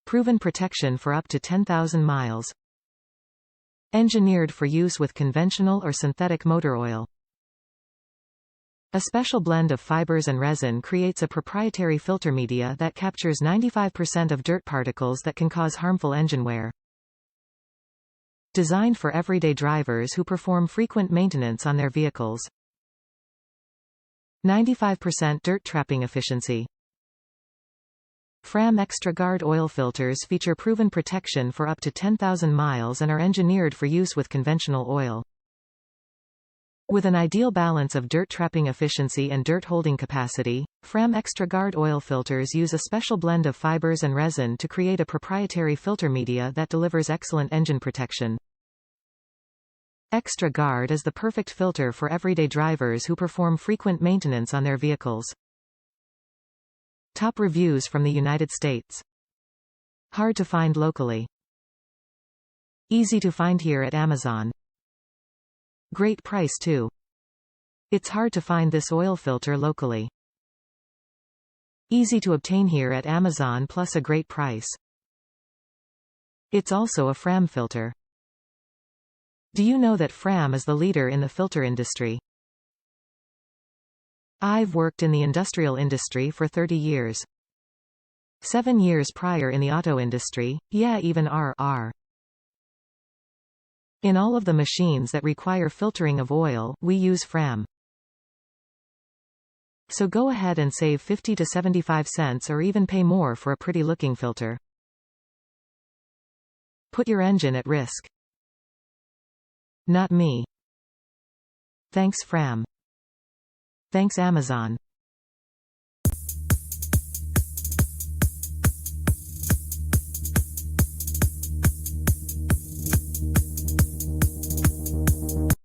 Proven protection for up to 10,000 miles. Engineered for use with conventional or synthetic motor oil. A special blend of fibers and resin creates a proprietary filter media that captures 95% of dirt particles that can cause harmful engine wear. Designed for everyday drivers who perform frequent maintenance on their vehicles. 95% dirt trapping efficiency. FRAM Extra Guard oil filters feature proven protection for up to 10,000 miles and are engineered for use with conventional oil. With an ideal balance of dirt trapping efficiency and dirt holding capacity, FRAM Extra Guard oil filters use a special blend of fibers and resin to create a proprietary filter media that delivers excellent engine protection. Extra Guard is the perfect filter for everyday drivers who perform frequent maintenance on their vehicles. Top reviews from the United States. Hard to find locally. Easy to find here at Amazon. Great price too. It's hard to find this oil filter locally. Easy to obtain here at Amazon plus a great price. It's also a FRAM filter. Do you know that FRAM is the leader in the filter industry? I've worked in the industrial industry for 30 years. 7 years prior in the auto industry, yeah, even R. In all of the machines that require filtering of oil, we use FRAM. So go ahead and save 50 to 75 cents or even pay more for a pretty looking filter. Put your engine at risk. Not me. Thanks FRAM. Thanks Amazon.